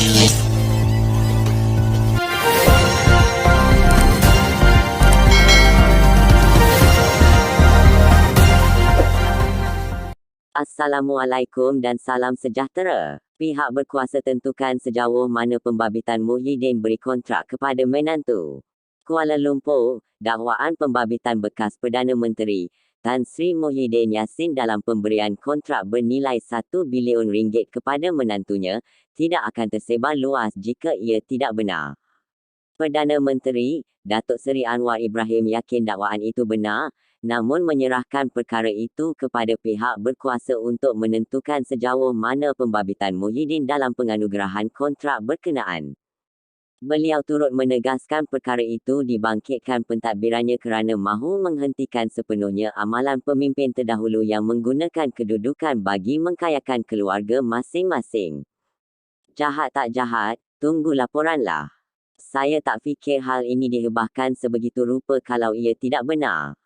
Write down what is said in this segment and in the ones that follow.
Assalamualaikum dan salam sejahtera. Pihak berkuasa tentukan sejauh mana pembabitan Muhyiddin beri kontrak kepada menantu. Kuala Lumpur, dakwaan pembabitan bekas Perdana Menteri Tan Sri Muhyiddin Yassin dalam pemberian kontrak bernilai RM1 bilion kepada menantunya tidak akan tersebar luas jika ia tidak benar. Perdana Menteri Datuk Seri Anwar Ibrahim yakin dakwaan itu benar, namun menyerahkan perkara itu kepada pihak berkuasa untuk menentukan sejauh mana pembabitan Muhyiddin dalam penganugerahan kontrak berkenaan. Beliau turut menegaskan perkara itu dibangkitkan pentadbirannya kerana mahu menghentikan sepenuhnya amalan pemimpin terdahulu yang menggunakan kedudukan bagi mengkayakan keluarga masing-masing. Jahat tak jahat, tunggu laporanlah. Saya tak fikir hal ini dihebahkan sebegitu rupa kalau ia tidak benar.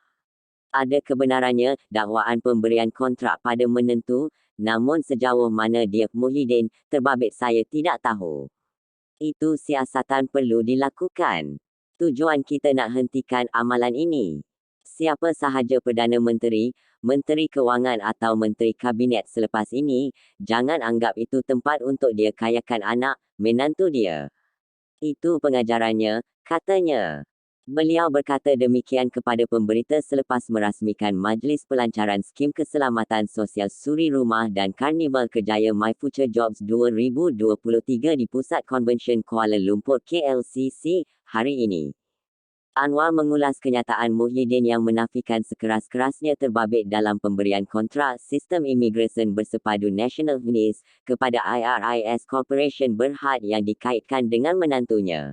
Ada kebenarannya dakwaan pemberian kontrak pada menentu, namun sejauh mana dia Muhyiddin terbabit saya tidak tahu. Itu siasatan perlu dilakukan. Tujuan kita nak hentikan amalan ini. Siapa sahaja Perdana Menteri, Menteri Kewangan atau Menteri Kabinet selepas ini, jangan anggap itu tempat untuk dia kayakan anak, menantu dia. Itu pengajarannya, katanya. Beliau berkata demikian kepada pemberita selepas merasmikan Majlis Pelancaran Skim Keselamatan Sosial Suri Rumah dan Karnival Kerjaya My Future Jobs 2023 di Pusat Konvensyen Kuala Lumpur KLCC hari ini. Anwar mengulas kenyataan Muhyiddin yang menafikan sekeras-kerasnya terbabit dalam pemberian kontrak sistem imigresen bersepadu National NIS kepada IRIS Corporation Berhad yang dikaitkan dengan menantunya.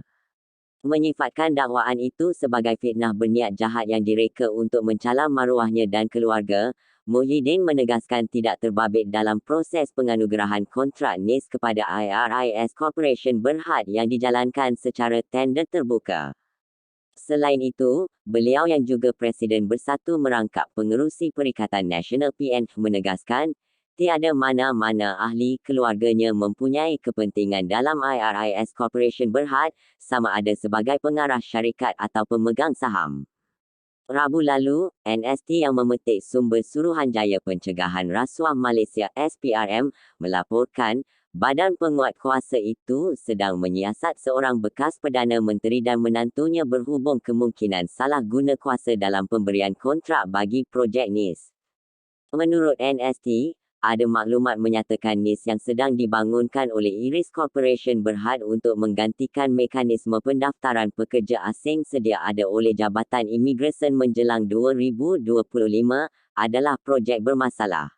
Menyifatkan dakwaan itu sebagai fitnah berniat jahat yang direka untuk mencalar maruahnya dan keluarga, Muhyiddin menegaskan tidak terbabit dalam proses penganugerahan kontrak NIS kepada IRIS Corporation Berhad yang dijalankan secara tender terbuka. Selain itu, beliau yang juga Presiden Bersatu Merangkap Pengerusi Perikatan Nasional PN menegaskan, tiada mana-mana ahli keluarganya mempunyai kepentingan dalam IRIS Corporation Berhad, sama ada sebagai pengarah syarikat atau pemegang saham. Rabu lalu, NST yang memetik sumber Suruhanjaya Pencegahan Rasuah Malaysia SPRM melaporkan, badan penguat kuasa itu sedang menyiasat seorang bekas Perdana Menteri dan menantunya berhubung kemungkinan salah guna kuasa dalam pemberian kontrak bagi projek NIS. Menurut NST, ada maklumat menyatakan NIS yang sedang dibangunkan oleh Iris Corporation Berhad untuk menggantikan mekanisme pendaftaran pekerja asing sedia ada oleh Jabatan Imigresen menjelang 2025 adalah projek bermasalah.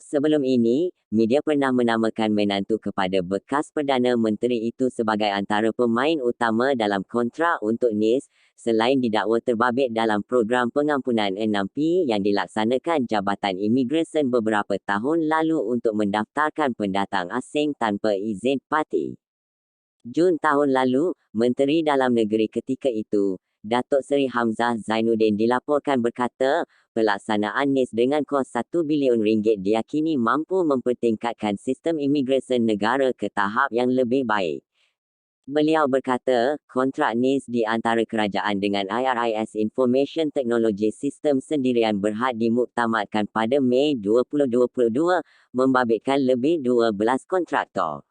Sebelum ini, media pernah menamakan menantu kepada bekas Perdana Menteri itu sebagai antara pemain utama dalam kontrak untuk NIS, selain didakwa terbabit dalam program pengampunan 6P yang dilaksanakan Jabatan Imigresen beberapa tahun lalu untuk mendaftarkan pendatang asing tanpa izin parti. Jun tahun lalu, Menteri Dalam Negeri ketika itu, Datuk Seri Hamzah Zainuddin dilaporkan berkata, pelaksanaan NIS dengan kos RM1 bilion diyakini mampu mempertingkatkan sistem imigresen negara ke tahap yang lebih baik. Beliau berkata, kontrak NIS di antara kerajaan dengan IRIS Information Technology System Sendirian Berhad dimuktamadkan pada Mei 2022, membabitkan lebih 12 kontraktor.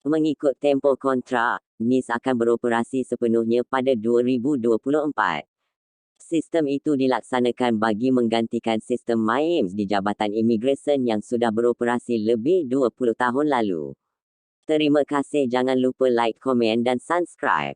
Mengikut tempoh kontrak, NIS akan beroperasi sepenuhnya pada 2024. Sistem itu dilaksanakan bagi menggantikan sistem MyIMS di Jabatan Imigresen yang sudah beroperasi lebih 20 tahun lalu. Terima kasih, jangan lupa like, komen dan subscribe.